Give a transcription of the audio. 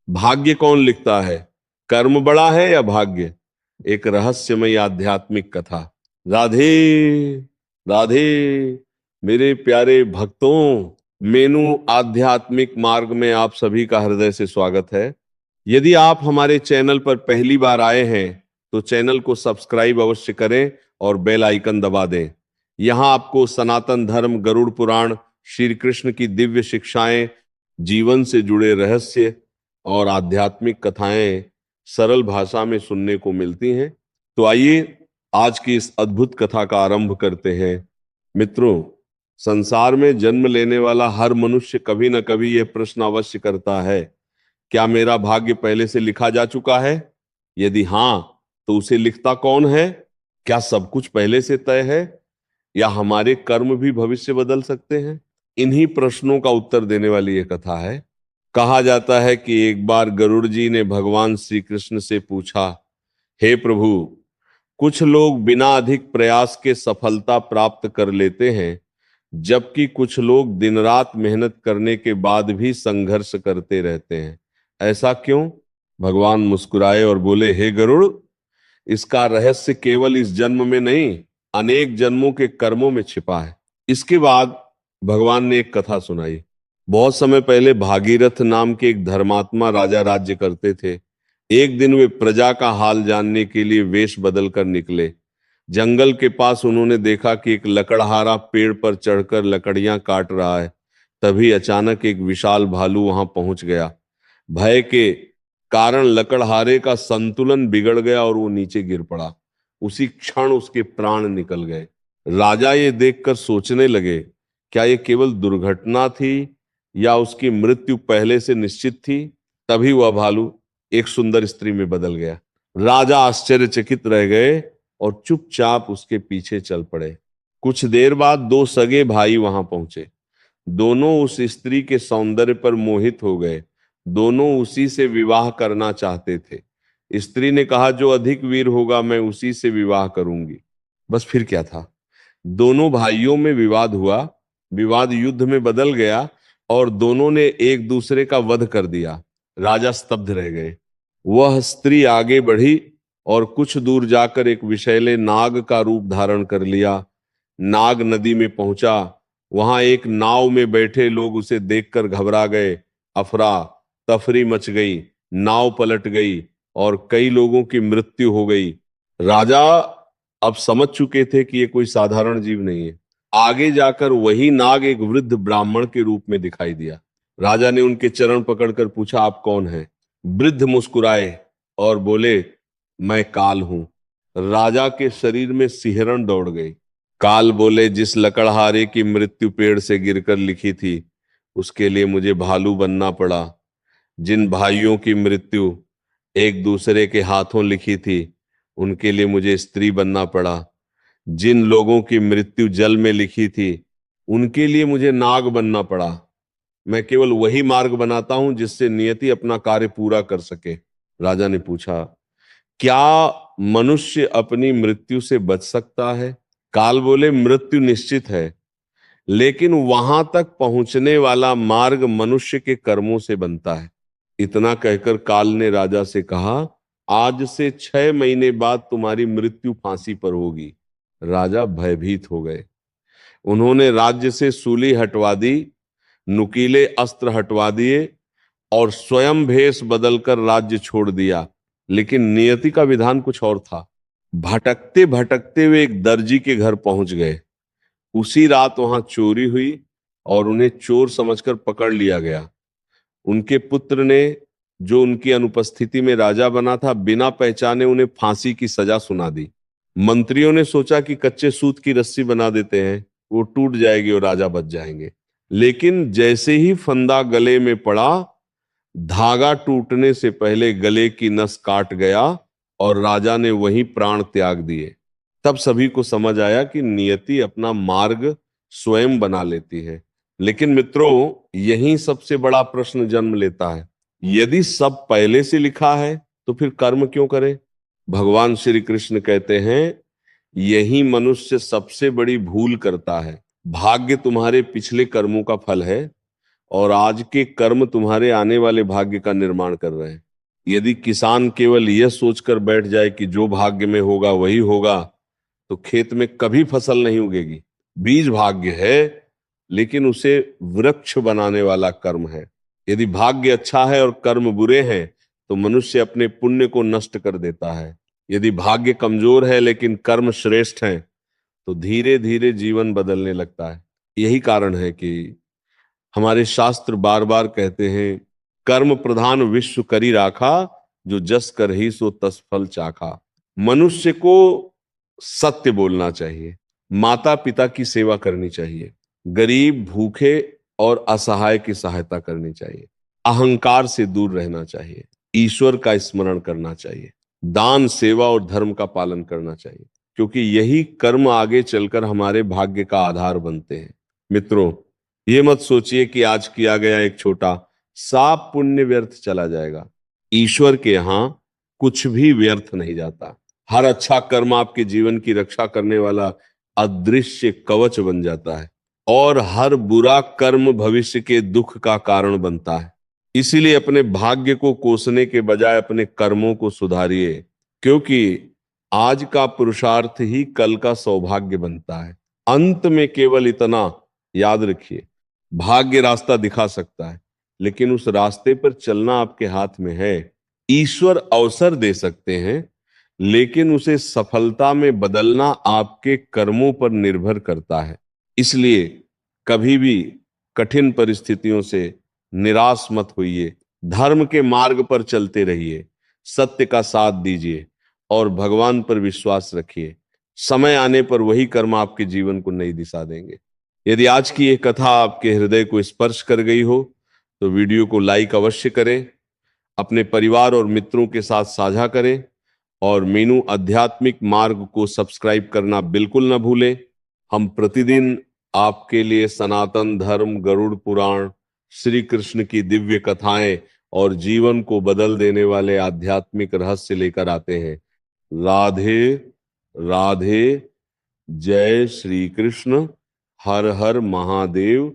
भाग्य कौन लिखता है? कर्म बड़ा है या भाग्य? एक रहस्यमय आध्यात्मिक कथा। राधे राधे मेरे प्यारे भक्तों, मेनू आध्यात्मिक मार्ग में आप सभी का हृदय से स्वागत है। यदि आप हमारे चैनल पर पहली बार आए हैं तो चैनल को सब्सक्राइब अवश्य करें और बेल आइकन दबा दें। यहां आपको सनातन धर्म, गरुड़ पुराण, श्री कृष्ण की दिव्य शिक्षाएं, जीवन से जुड़े रहस्य और आध्यात्मिक कथाएं सरल भाषा में सुनने को मिलती हैं। तो आइए आज की इस अद्भुत कथा का आरंभ करते हैं। मित्रों, संसार में जन्म लेने वाला हर मनुष्य कभी न कभी यह प्रश्न अवश्य करता है, क्या मेरा भाग्य पहले से लिखा जा चुका है? यदि हां, तो उसे लिखता कौन है? क्या सब कुछ पहले से तय है या हमारे कर्म भी भविष्य बदल सकते हैं? इन्हीं प्रश्नों का उत्तर देने वाली यह कथा है। कहा जाता है कि एक बार गरुड़ जी ने भगवान श्री कृष्ण से पूछा, हे प्रभु, कुछ लोग बिना अधिक प्रयास के सफलता प्राप्त कर लेते हैं, जबकि कुछ लोग दिन रात मेहनत करने के बाद भी संघर्ष करते रहते हैं। ऐसा क्यों? भगवान मुस्कुराए और बोले, हे गरुड़, इसका रहस्य केवल इस जन्म में नहीं, अनेक जन्मों के कर्मों में छिपा है। इसके बाद भगवान ने एक कथा सुनाई। बहुत समय पहले भागीरथ नाम के एक धर्मात्मा राजा राज्य करते थे। एक दिन वे प्रजा का हाल जानने के लिए वेश बदलकर निकले। जंगल के पास उन्होंने देखा कि एक लकड़हारा पेड़ पर चढ़कर लकड़ियां काट रहा है। तभी अचानक एक विशाल भालू वहां पहुंच गया। भय के कारण लकड़हारे का संतुलन बिगड़ गया और वो नीचे गिर पड़ा। उसी क्षण उसके प्राण निकल गए। राजा ये देखकर सोचने लगे, क्या ये केवल दुर्घटना थी या उसकी मृत्यु पहले से निश्चित थी? तभी वह भालू एक सुंदर स्त्री में बदल गया। राजा आश्चर्यचकित रह गए और चुपचाप उसके पीछे चल पड़े। कुछ देर बाद दो सगे भाई वहां पहुंचे। दोनों उस स्त्री के सौंदर्य पर मोहित हो गए। दोनों उसी से विवाह करना चाहते थे। स्त्री ने कहा, जो अधिक वीर होगा मैं उसी से विवाह करूंगी। बस फिर क्या था, दोनों भाइयों में विवाद हुआ। विवाद युद्ध में बदल गया और दोनों ने एक दूसरे का वध कर दिया। राजा स्तब्ध रह गए। वह स्त्री आगे बढ़ी और कुछ दूर जाकर एक विषैले नाग का रूप धारण कर लिया। नाग नदी में पहुंचा। वहां एक नाव में बैठे लोग उसे देखकर घबरा गए। अफरा तफरी मच गई। नाव पलट गई और कई लोगों की मृत्यु हो गई। राजा अब समझ चुके थे कि ये कोई साधारण जीव नहीं है। आगे जाकर वही नाग एक वृद्ध ब्राह्मण के रूप में दिखाई दिया। राजा ने उनके चरण पकड़कर पूछा, आप कौन हैं? वृद्ध मुस्कुराए और बोले, मैं काल हूं। राजा के शरीर में सिहरन दौड़ गई। काल बोले, जिस लकड़हारे की मृत्यु पेड़ से गिरकर लिखी थी, उसके लिए मुझे भालू बनना पड़ा। जिन भाइयों की मृत्यु एक दूसरे के हाथों लिखी थी, उनके लिए मुझे स्त्री बनना पड़ा। जिन लोगों की मृत्यु जल में लिखी थी, उनके लिए मुझे नाग बनना पड़ा। मैं केवल वही मार्ग बनाता हूं जिससे नियति अपना कार्य पूरा कर सके। राजा ने पूछा, क्या मनुष्य अपनी मृत्यु से बच सकता है? काल बोले, मृत्यु निश्चित है, लेकिन वहां तक पहुंचने वाला मार्ग मनुष्य के कर्मों से बनता है। इतना कहकर काल ने राजा से कहा, आज से 6 महीने बाद तुम्हारी मृत्यु फांसी पर होगी। राजा भयभीत हो गए। उन्होंने राज्य से सूली हटवा दी, नुकीले अस्त्र हटवा दिए और स्वयं भेष बदलकर राज्य छोड़ दिया। लेकिन नियति का विधान कुछ और था। भटकते भटकते वे एक दर्जी के घर पहुंच गए। उसी रात वहां चोरी हुई और उन्हें चोर समझकर पकड़ लिया गया। उनके पुत्र ने, जो उनकी अनुपस्थिति में राजा बना था, बिना पहचाने उन्हें फांसी की सजा सुना दी। मंत्रियों ने सोचा कि कच्चे सूत की रस्सी बना देते हैं, वो टूट जाएगी और राजा बच जाएंगे। लेकिन जैसे ही फंदा गले में पड़ा, धागा टूटने से पहले गले की नस काट गया और राजा ने वहीं प्राण त्याग दिए। तब सभी को समझ आया कि नियति अपना मार्ग स्वयं बना लेती है। लेकिन मित्रों, यही सबसे बड़ा प्रश्न जन्म लेता है। यदि सब पहले से लिखा है तो फिर कर्म क्यों करे? भगवान श्री कृष्ण कहते हैं, यही मनुष्य सबसे बड़ी भूल करता है। भाग्य तुम्हारे पिछले कर्मों का फल है और आज के कर्म तुम्हारे आने वाले भाग्य का निर्माण कर रहे हैं। यदि किसान केवल यह सोचकर बैठ जाए कि जो भाग्य में होगा वही होगा, तो खेत में कभी फसल नहीं उगेगी। बीज भाग्य है, लेकिन उसे वृक्ष बनाने वाला कर्म है। यदि भाग्य अच्छा है और कर्म बुरे हैं, तो मनुष्य अपने पुण्य को नष्ट कर देता है। यदि भाग्य कमजोर है लेकिन कर्म श्रेष्ठ हैं, तो धीरे धीरे जीवन बदलने लगता है। यही कारण है कि हमारे शास्त्र बार बार कहते हैं, कर्म प्रधान विश्व करी राखा, जो जस कर ही सो तस फल चाखा। मनुष्य को सत्य बोलना चाहिए, माता पिता की सेवा करनी चाहिए, गरीब भूखे और असहाय की सहायता करनी चाहिए, अहंकार से दूर रहना चाहिए, ईश्वर का स्मरण करना चाहिए, दान सेवा और धर्म का पालन करना चाहिए, क्योंकि यही कर्म आगे चलकर हमारे भाग्य का आधार बनते हैं। मित्रों, ये मत सोचिए कि आज किया गया एक छोटा सा पुण्य व्यर्थ चला जाएगा। ईश्वर के यहां कुछ भी व्यर्थ नहीं जाता। हर अच्छा कर्म आपके जीवन की रक्षा करने वाला अदृश्य कवच बन जाता है, और हर बुरा कर्म भविष्य के दुख का कारण बनता है। इसीलिए अपने भाग्य को कोसने के बजाय अपने कर्मों को सुधारिए, क्योंकि आज का पुरुषार्थ ही कल का सौभाग्य बनता है। अंत में केवल इतना याद रखिए, भाग्य रास्ता दिखा सकता है, लेकिन उस रास्ते पर चलना आपके हाथ में है। ईश्वर अवसर दे सकते हैं, लेकिन उसे सफलता में बदलना आपके कर्मों पर निर्भर करता है। इसलिए कभी भी कठिन परिस्थितियों से निराश मत होइए, धर्म के मार्ग पर चलते रहिए, सत्य का साथ दीजिए और भगवान पर विश्वास रखिए। समय आने पर वही कर्म आपके जीवन को नई दिशा देंगे। यदि आज की यह कथा आपके हृदय को स्पर्श कर गई हो, तो वीडियो को लाइक अवश्य करें, अपने परिवार और मित्रों के साथ साझा करें, और मीनू आध्यात्मिक मार्ग को सब्सक्राइब करना बिल्कुल न भूलें। हम प्रतिदिन आपके लिए सनातन धर्म, गरुड़ पुराण, श्री कृष्ण की दिव्य कथाएं और जीवन को बदल देने वाले आध्यात्मिक रहस्य लेकर आते हैं। राधे राधे, जय श्री कृष्ण, हर हर महादेव।